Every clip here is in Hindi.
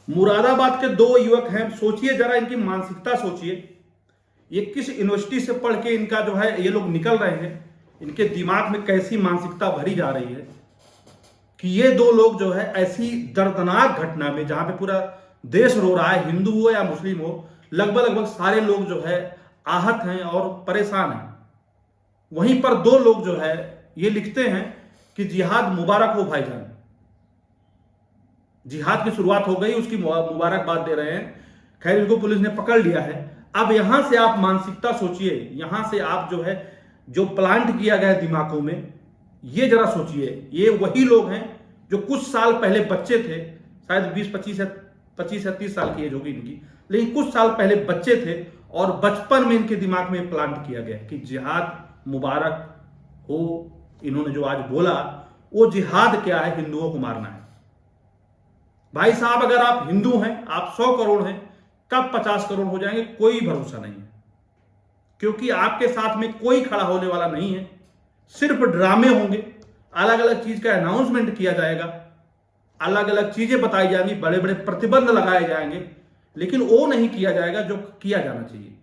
मुरादाबाद के दो युवक हैं, सोचिए जरा इनकी मानसिकता सोचिए। ये किस यूनिवर्सिटी से पढ़ के इनका जो है ये लोग निकल रहे हैं, इनके दिमाग में कैसी मानसिकता भरी जा रही है कि ये दो लोग जो है ऐसी दर्दनाक घटना में, जहां पे पूरा देश रो रहा है, हिंदू हो या मुस्लिम हो, लगभग सारे लोग जो है आहत हैं और परेशान हैं। वहीं पर दो लोग जो है ये लिखते हैं कि जिहाद मुबारक हो भाईजान। जिहाद की शुरुआत हो गई, उसकी मुबारकबाद दे रहे हैं। खैर इनको पुलिस ने पकड़ लिया है। अब यहां से आप मानसिकता सोचिए, यहां से आप जो है जो प्लांट किया गया है दिमागों में, ये जरा सोचिए। ये वही लोग हैं जो कुछ साल पहले बच्चे थे, शायद 20-25 या 30 साल की एज होगी इनकी, लेकिन कुछ साल पहले बच्चे थे और बचपन में इनके दिमाग में प्लांट किया गया कि जिहाद मुबारक हो। इन्होंने जो आज बोला वो जिहाद क्या है, हिंदुओं को मारना है। भाई साहब, अगर आप हिंदू हैं, आप 100 करोड़ हैं, कब 50 करोड़ हो जाएंगे कोई भरोसा नहीं है, क्योंकि आपके साथ में कोई खड़ा होने वाला नहीं है। सिर्फ ड्रामे होंगे, अलग अलग चीज का अनाउंसमेंट किया जाएगा, अलग अलग चीजें बताई जाएंगी, बड़े बड़े प्रतिबंध लगाए जाएंगे, लेकिन वो नहीं किया जाएगा जो किया जाना चाहिए।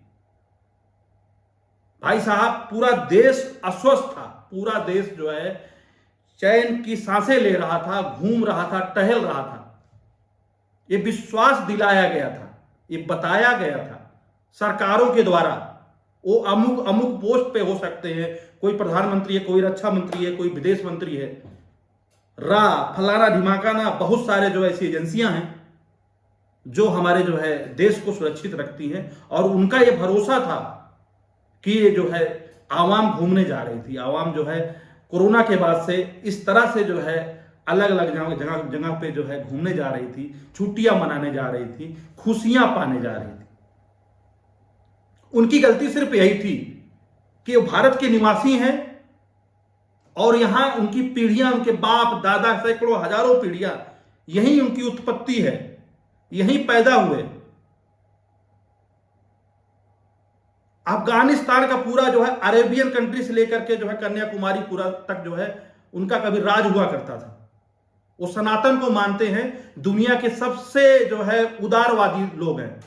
भाई साहब, पूरा देश अस्वस्थ था, पूरा देश जो है चैन की सांसें ले रहा था, घूम रहा था, टहल रहा था। ये विश्वास दिलाया गया था, ये बताया गया था सरकारों के द्वारा, वो अमुक अमुक पोस्ट पे हो सकते हैं, कोई प्रधानमंत्री है, कोई रक्षा मंत्री है, कोई विदेश मंत्री है, फलाना ढिमाकाना, बहुत सारे जो ऐसी एजेंसियां हैं जो हमारे जो है देश को सुरक्षित रखती हैं। और उनका ये भरोसा था कि ये जो है आवाम घूमने जा रही थी, आवाम जो है कोरोना के बाद से इस तरह से जो है अलग अलग जगह पे जो है घूमने जा रही थी, छुट्टियां मनाने जा रही थी, खुशियां पाने जा रही थी। उनकी गलती सिर्फ यही थी कि वो भारत के निवासी हैं और यहां उनकी पीढ़ियां, उनके बाप दादा, सैकड़ों हजारों पीढ़ियां, यही उनकी उत्पत्ति है, यहीं पैदा हुए। अफगानिस्तान का पूरा जो है अरेबियन कंट्री से लेकर के जो है कन्याकुमारी पूरा तक जो है उनका कभी राज हुआ करता था। वो सनातन को मानते हैं, दुनिया के सबसे जो है उदारवादी लोग हैं,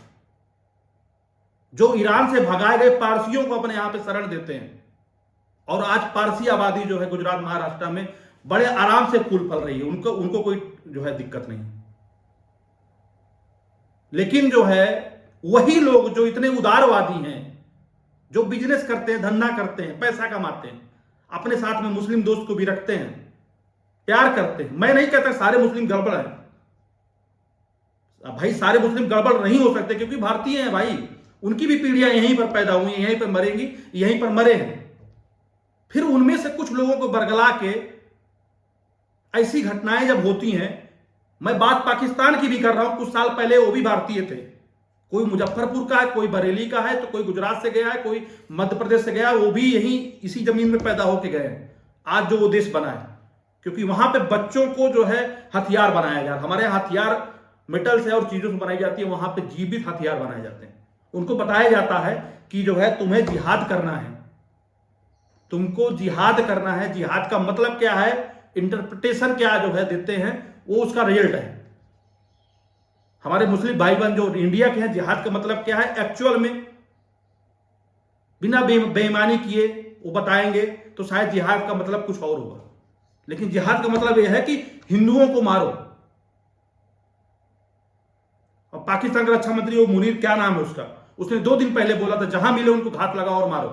जो ईरान से भगाए गए पारसियों को अपने यहां पे शरण देते हैं। और आज पारसी आबादी जो है गुजरात महाराष्ट्र में बड़े आराम से फूल फल रही है, उनको कोई जो है दिक्कत नहीं। लेकिन जो है वही लोग जो इतने उदारवादी हैं, जो बिजनेस करते हैं, धंधा करते हैं, पैसा कमाते हैं, अपने साथ में मुस्लिम दोस्त को भी रखते हैं, प्यार करते हैं। मैं नहीं कहता सारे मुस्लिम गड़बड़ हैं भाई, सारे मुस्लिम गड़बड़ नहीं हो सकते, क्योंकि भारतीय हैं भाई, उनकी भी पीढ़ियां यहीं पर पैदा हुई, यहीं पर मरेंगी, यहीं पर मरे हैं। फिर उनमें से कुछ लोगों को बरगला के ऐसी घटनाएं जब होती हैं, मैं बात पाकिस्तान की भी कर रहा हूं, कुछ साल पहले वो भी भारतीय थे, कोई मुजफ्फरपुर का है, कोई बरेली का है, तो कोई गुजरात से गया है, कोई मध्य प्रदेश से गया है, वो भी यहीं इसी जमीन में पैदा होके गए हैं। आज जो वो देश बना है, क्योंकि वहां पे बच्चों को जो है हथियार बनाया जा रहा है। हमारे यहाँ हथियार मेटल से और चीजों से बनाई जाती है, वहां पे जीवित हथियार बनाए जाते हैं। उनको बताया जाता है कि जो है तुम्हें जिहाद करना है, तुमको जिहाद करना है। जिहाद का मतलब क्या है, इंटरप्रिटेशन क्या जो है देते हैं, वो उसका रिजल्ट है। हमारे मुस्लिम भाई बहन जो इंडिया के हैं, जिहाद का मतलब क्या है एक्चुअल में, बिना बेईमानी किए वो बताएंगे तो शायद जिहाद का मतलब कुछ और होगा। लेकिन जिहाद का मतलब यह है कि हिंदुओं को मारो। और पाकिस्तान का रक्षा मंत्री वो मुनीर, क्या नाम है उसका, उसने 2 दिन पहले बोला था जहां मिले उनको घात लगाओ और मारो,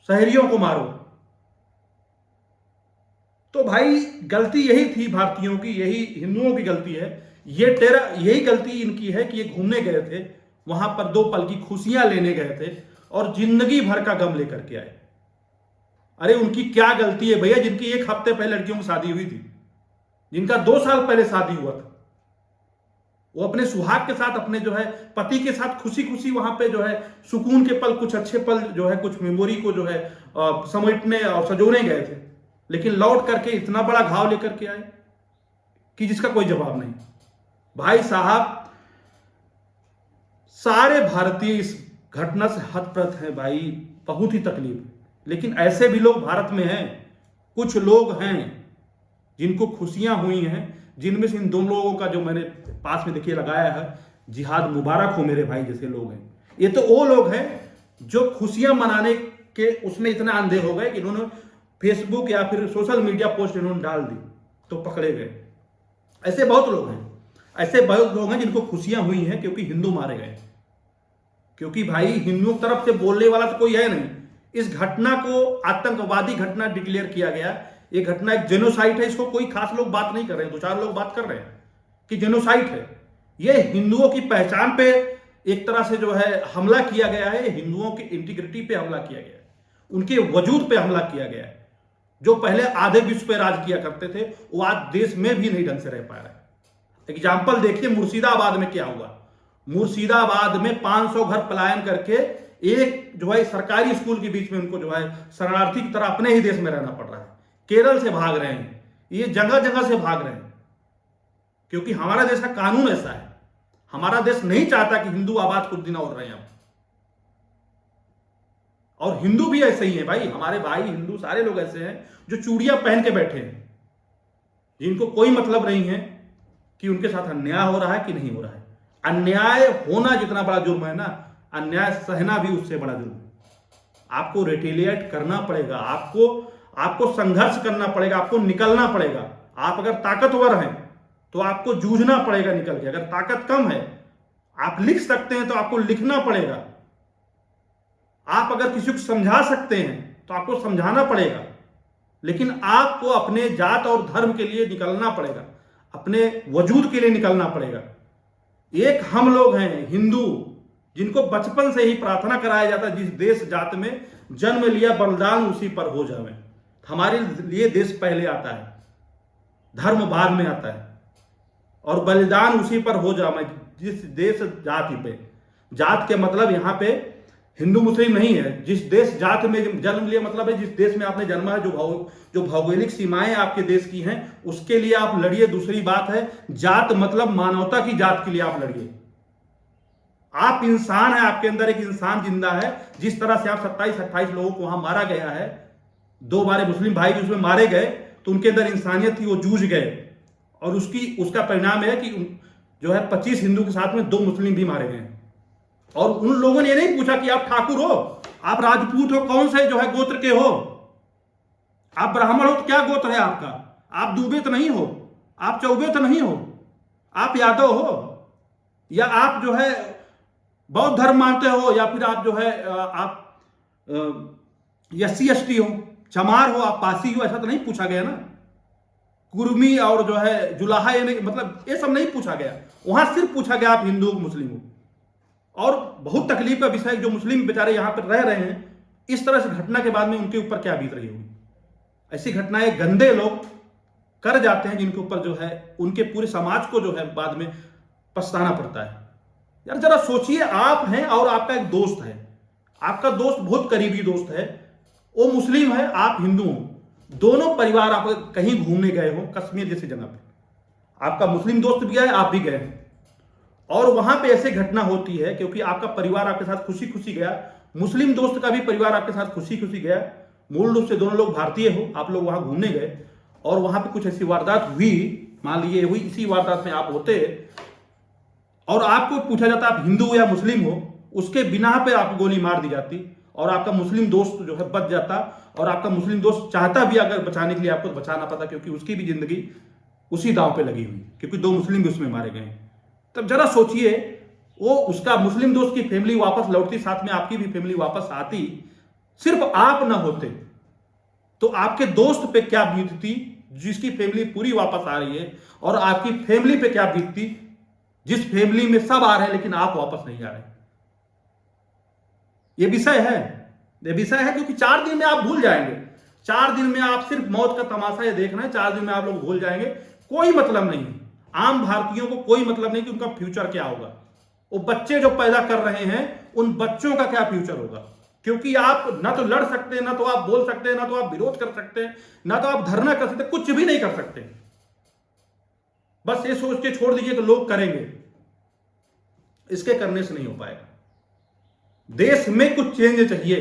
शहरियों को मारो। तो भाई गलती यही थी भारतीयों की, यही हिंदुओं की गलती है। यही गलती इनकी है कि ये घूमने गए थे, वहां पर 2 पल की खुशियां लेने गए थे और जिंदगी भर का गम लेकर के आए। अरे उनकी क्या गलती है भैया, जिनकी 1 हफ्ते पहले लड़कियों की शादी हुई थी, जिनका 2 साल पहले शादी हुआ था, वो अपने सुहाग के साथ, अपने जो है पति के साथ खुशी खुशी वहां पे जो है सुकून के पल, कुछ अच्छे पल जो है, कुछ मेमोरी को जो है समेटने और सजोने गए थे। लेकिन लौट करके इतना बड़ा घाव लेकर के आए कि जिसका कोई जवाब नहीं। भाई साहब, सारे भारतीय इस घटना से हतप्रभ हैं भाई, बहुत ही तकलीफ। लेकिन ऐसे भी लोग भारत में हैं, कुछ लोग हैं जिनको खुशियां हुई हैं, जिनमें से इन दोनों लोगों का जो मैंने पास में देखिए लगाया है, जिहाद मुबारक हो मेरे भाई जैसे लोग हैं। ये तो वो लोग हैं जो खुशियां मनाने के उसमें इतना अंधे हो गए कि इन्होंने फेसबुक या फिर सोशल मीडिया पोस्ट इन्होंने डाल दी तो पकड़े गए। ऐसे बहुत लोग हैं, ऐसे बहुत लोग हैं जिनको खुशियां हुई हैं क्योंकि हिंदू मारे गए। क्योंकि भाई हिंदुओं की तरफ से बोलने वाला तो कोई है नहीं। इस घटना को आतंकवादी घटना डिक्लेयर किया गया। ये घटना एक जेनोसाइड है, इसको कोई खास लोग बात नहीं कर रहे हैं, 2-4 लोग बात कर रहे हैं कि जेनोसाइड है। ये हिंदुओं की पहचान पे एक तरह से जो है हमला किया गया है, हिंदुओं की इंटीग्रिटी पे हमला किया गया है, उनके वजूद पे हमला किया गया है। जो पहले आधे विश्व पे राज किया करते थे वो आज देश में भी नहीं ढंग से रह पा रहे। एग्जाम्पल देखिए मुर्शिदाबाद में क्या हुआ। मुर्शिदाबाद में 500 घर पलायन करके एक जो है सरकारी स्कूल के बीच में उनको जो है शरणार्थी की तरह अपने ही देश में रहना पड़ रहा है। केरल से भाग रहे हैं, ये जगह जगह से भाग रहे हैं क्योंकि हमारा देश का कानून ऐसा है। हमारा देश नहीं चाहता कि हिंदू आबाद कुछ दिन और रहे हैं। और हिंदू भी ऐसे ही हैं भाई, हमारे भाई हिंदू सारे लोग ऐसे हैं जो चूड़ियां पहन के बैठे हैं, जिनको कोई मतलब नहीं है कि उनके साथ अन्याय हो रहा है कि नहीं हो रहा है। अन्याय होना जितना बड़ा जुर्म है ना, अन्याय सहना भी उससे बड़ा जुर्म है। आपको रिटेलिएट करना पड़ेगा, आपको संघर्ष करना पड़ेगा, आपको निकलना पड़ेगा। आप अगर ताकतवर हैं तो आपको जूझना पड़ेगा निकल के। अगर ताकत कम है, आप लिख सकते हैं तो आपको लिखना पड़ेगा। आप अगर किसी को समझा सकते हैं तो आपको समझाना पड़ेगा। लेकिन आपको अपने जात और धर्म के लिए निकलना पड़ेगा, अपने वजूद के लिए निकलना पड़ेगा। एक हम लोग हैं हिंदू जिनको बचपन से ही प्रार्थना कराया जाता है, जिस देश जात में जन्म लिया बलिदान उसी पर हो जावे। हमारे लिए देश पहले आता है, धर्म बाद में आता है, और बलिदान उसी पर हो जावे जिस देश जाति पे। जात के मतलब यहाँ पे हिंदू मुस्लिम नहीं है। जिस देश जात में जन्म लिया मतलब है जिस देश में आपने जन्मा है, जो भौगोलिक सीमाएं आपके देश की हैं उसके लिए आप लड़िए। दूसरी बात है जात मतलब मानवता की जात के लिए आप लड़िए। आप इंसान है, आपके अंदर एक इंसान जिंदा है। जिस तरह से आप 27-28 लोगों को वहां मारा गया है, 2 बारे मुस्लिम भाई भी उसमें मारे गए, तो उनके अंदर इंसानियत थी, वो जूझ गए। और उसका परिणाम है कि जो है 25 हिंदू के साथ में 2 मुस्लिम भी मारे गए। और उन लोगों ने ये नहीं पूछा कि आप ठाकुर हो, आप राजपूत हो, कौन से जो है गोत्र के हो, आप ब्राह्मण हो तो क्या गोत्र है आपका, आप दुबे तो नहीं हो, आप चौबे तो नहीं हो, आप यादव हो, या आप जो है बौद्ध धर्म मानते हो, या फिर आप जो है आप SC/ST हो, चमार हो, आप पासी हो, ऐसा तो नहीं पूछा गया ना। कुर्मी और जो है जुलाहा मतलब ये सब नहीं पूछा गया। वहां सिर्फ पूछा गया आप हिंदू मुस्लिम हो। और बहुत तकलीफ का विषय जो मुस्लिम बेचारे यहां पर रह रहे हैं, इस तरह से घटना के बाद में उनके ऊपर क्या बीत रही होगी। ऐसी घटनाएं गंदे लोग कर जाते हैं जिनके ऊपर जो है उनके पूरे समाज को जो है बाद में पछताना पड़ता है। यार जरा सोचिए, आप हैं और आपका एक दोस्त है, आपका दोस्त बहुत करीबी दोस्त है, वो मुस्लिम है, आप हिंदू हो, दोनों परिवार आप कहीं घूमने गए हो कश्मीर जैसी जगह पे, आपका मुस्लिम दोस्त भी गया है, आप भी गए हैं, और वहां पे ऐसे घटना होती है क्योंकि आपका परिवार आपके साथ खुशी खुशी गया, मुस्लिम दोस्त का भी परिवार आपके साथ खुशी खुशी गया, मूल रूप से दोनों लोग भारतीय हो, आप लोग वहां घूमने गए और वहां पे कुछ ऐसी वारदात हुई, मान लीजिए हुई, इसी वारदात में आप होते और आपको पूछा जाता आप हिंदू या मुस्लिम हो, उसके बिना पे आपको गोली मार दी जाती और आपका मुस्लिम दोस्त जो है बच जाता, और आपका मुस्लिम दोस्त चाहता भी अगर बचाने के लिए आपको बचाना पड़ता क्योंकि उसकी भी जिंदगी उसी दांव पे लगी हुई, क्योंकि 2 मुस्लिम भी उसमें मारे गए। तब जरा सोचिए, वो उसका मुस्लिम दोस्त की फैमिली वापस लौटती, साथ में आपकी भी फैमिली वापस आती, सिर्फ आप ना होते तो आपके दोस्त पे क्या बीतती जिसकी फैमिली पूरी वापस आ रही है, और आपकी फैमिली पे क्या बीतती जिस फैमिली में सब आ रहे हैं लेकिन आप वापस नहीं आ रहे। ये विषय है क्योंकि 4 दिन में आप भूल जाएंगे। 4 दिन में आप सिर्फ मौत का तमाशा ये देखना है, 4 दिन में आप लोग भूल जाएंगे। कोई मतलब नहीं, आम भारतीयों को कोई मतलब नहीं कि उनका फ्यूचर क्या होगा। वो बच्चे जो पैदा कर रहे हैं उन बच्चों का क्या फ्यूचर होगा, क्योंकि आप ना तो लड़ सकते हैं, ना तो आप बोल सकते हैं, ना तो आप विरोध कर सकते हैं, ना तो आप धरना कर सकते, कुछ भी नहीं कर सकते। बस ये सोच के छोड़ दीजिए कि लोग करेंगे, इसके करने से नहीं हो पाएगा। देश में कुछ चेंज चाहिए।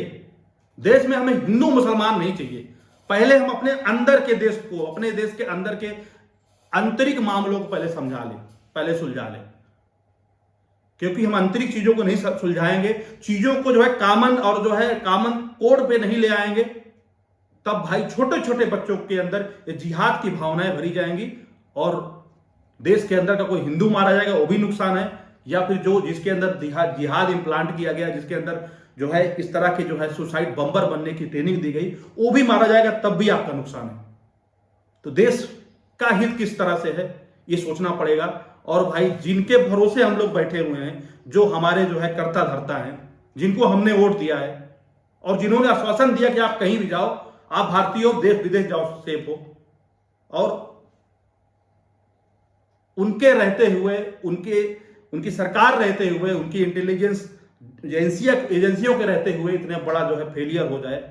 देश में हमें हिंदू मुसलमान नहीं चाहिए। पहले हम अपने अंदर के देश को, अपने देश के अंदर के आंतरिक मामलों को पहले समझा लें, पहले सुलझा लें, क्योंकि हम आंतरिक चीजों को नहीं सुलझाएंगे, चीजों को जो है कॉमन और जो है कॉमन कोड पे नहीं ले आएंगे, तब भाई छोटे छोटे बच्चों के अंदर ये जिहाद की भावनाएं भरी जाएंगी और देश के अंदर का कोई हिंदू मारा जाएगा वो भी नुकसान है, या फिर जो जिसके अंदर जिहाद इम्प्लांट किया गया, जिसके अंदर जो है इस तरह के जो है सुसाइड बम्बर बनने की ट्रेनिंग दी गई, वो भी मारा जाएगा, तब भी आपका नुकसान है। तो देश का हित किस तरह से है ये सोचना पड़ेगा। और भाई जिनके भरोसे हम लोग बैठे हुए हैं, जो हमारे जो है कर्ता धर्ता हैं, जिनको हमने वोट दिया है और जिन्होंने आश्वासन दिया कि आप कहीं भी जाओ, आप भारतीय हो, देश विदेश जाओ सेफ हो, और उनके रहते हुए, उनकी सरकार रहते हुए, उनकी इंटेलिजेंस एजेंसियों के रहते हुए इतने बड़ा जो है फेलियर हो जाए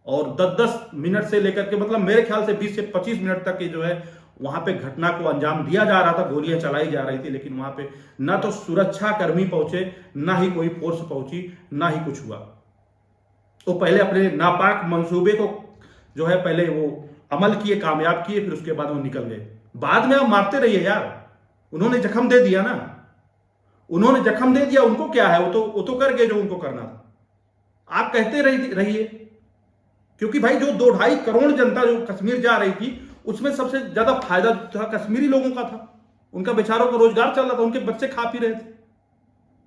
और 10-10 मिनट से लेकर के मतलब मेरे ख्याल से 20 से 25 मिनट तक की जो है वहां पे घटना को अंजाम दिया जा रहा था, गोलियां चलाई जा रही थी, लेकिन वहां पे ना तो सुरक्षा कर्मी पहुंचे, ना ही कोई फोर्स पहुंची, ना ही कुछ हुआ। तो पहले अपने नापाक मंसूबे को जो है पहले वो अमल किए, कामयाब किए, फिर उसके बाद वो निकल गए। बाद में आप मारते रहिए यार, उन्होंने जख्म दे दिया ना, उन्होंने जख्म दे दिया, उनको क्या है, वो तो कर गए जो उनको करना था। आप कहते रहिए, क्योंकि भाई जो 2-2.5 करोड़ जनता जो कश्मीर जा रही थी, उसमें सबसे ज्यादा फायदा था कश्मीरी लोगों का था, उनका बेचारों का रोजगार चल रहा था, उनके बच्चे खा पी रहे थे,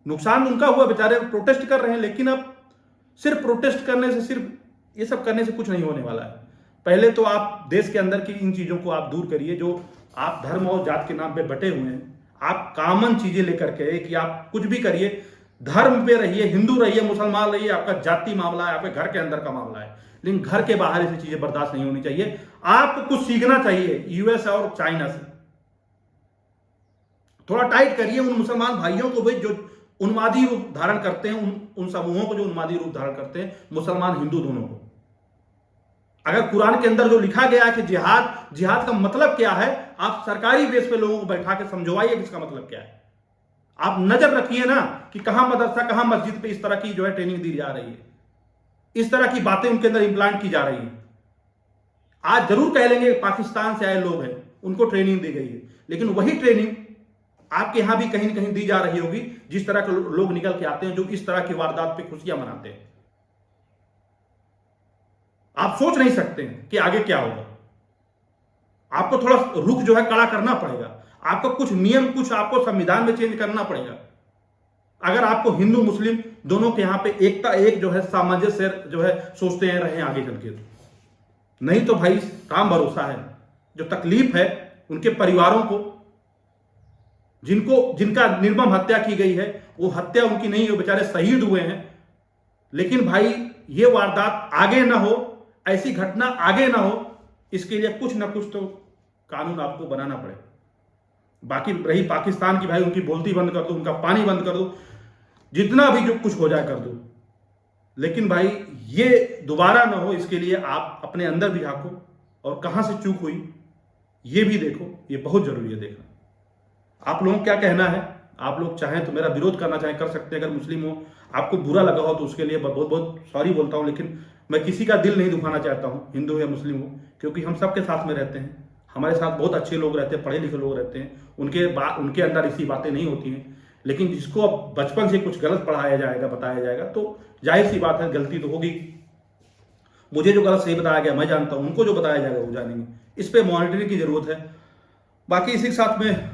नुकसान उनका हुआ, बेचारे प्रोटेस्ट कर रहे हैं। लेकिन अब सिर्फ प्रोटेस्ट करने से, सिर्फ ये सब करने से कुछ नहीं होने वाला है। पहले तो आप देश के अंदर की इन चीजों को आप दूर करिए, जो आप धर्म और जात के नाम पे बटे हुए हैं। आप कॉमन चीजें लेकर के कि आप कुछ भी करिए, धर्म पे रहिए, हिंदू रहिए, मुसलमान रहिए, आपका जाति मामला है, आपके घर के अंदर का मामला है, लेकिन घर के बाहर ऐसी चीजें बर्दाश्त नहीं होनी चाहिए। आपको कुछ सीखना चाहिए यूएस और चाइना से, थोड़ा टाइट करिए उन मुसलमान भाइयों को भी जो उन्मादी रूप धारण करते हैं, उन समूहों को जो उन्मादी रूप धारण करते हैं, मुसलमान हिंदू दोनों को। अगर कुरान के अंदर जो लिखा गया है कि जिहाद का मतलब क्या है, आप सरकारी बेस पे लोगों को बैठा के समझवाइए कि इसका मतलब क्या है। आप नजर रखिए ना कि कहां मदरसा, कहां मस्जिद पे इस तरह की जो है ट्रेनिंग दी जा रही है, इस तरह की बातें उनके अंदर इंप्लांट की जा रही है। आज जरूर कह लेंगे पाकिस्तान से आए लोग हैं, उनको ट्रेनिंग दी गई है, लेकिन वही ट्रेनिंग आपके यहां भी कहीं न कहीं दी जा रही होगी, जिस तरह के लोग निकल के आते हैं जो इस तरह की वारदात पे खुशियां मनाते हैं। आप सोच नहीं सकते हैं कि आगे क्या होगा। आपको थोड़ा रुख जो है कड़ा करना पड़ेगा, आपको कुछ नियम, कुछ आपको संविधान में चेंज करना पड़ेगा, अगर आपको हिंदू मुस्लिम दोनों के यहां पे एकता, एक जो है सामंजस्य जो है सोचते हैं रहे आगे चल के। नहीं तो भाई काम भरोसा है, जो तकलीफ है उनके परिवारों को, जिनका निर्मम हत्या की गई है, वो हत्या उनकी नहीं हो, बेचारे शहीद हुए हैं। लेकिन भाई ये वारदात आगे ना हो, ऐसी घटना आगे ना हो, इसके लिए कुछ ना कुछ तो कानून आपको बनाना पड़े। बाकी रही पाकिस्तान की, भाई उनकी बोलती बंद कर दो, उनका पानी बंद कर दो, जितना भी जो कुछ हो जाए कर दो, लेकिन भाई ये दोबारा ना हो, इसके लिए आप अपने अंदर भी झांको और कहां से चूक हुई ये भी देखो। ये बहुत जरूरी है देखना। आप लोगों को क्या कहना है? आप लोग चाहें तो मेरा विरोध करना चाहें कर सकते हैं, अगर मुस्लिम हो, आपको बुरा लगा हो तो उसके लिए बहुत बहुत सॉरी बोलता हूं, लेकिन मैं किसी का दिल नहीं दुखाना चाहता हूं, हिंदू या मुस्लिम हो, क्योंकि हम सबके साथ में रहते हैं, हमारे साथ बहुत अच्छे लोग रहते हैं, पढ़े लिखे लोग रहते हैं, उनके अंदर ऐसी बातें नहीं होती हैं। लेकिन जिसको अब बचपन से कुछ गलत पढ़ाया जाएगा, बताया जाएगा, तो जाहिर सी बात है गलती तो होगी। मुझे जो गलत सही बताया गया मैं जानता हूं, उनको जो बताया जाएगा वो जानेंगे। इस पे मॉनिटरिंग की जरूरत है। बाकी इसी के साथ में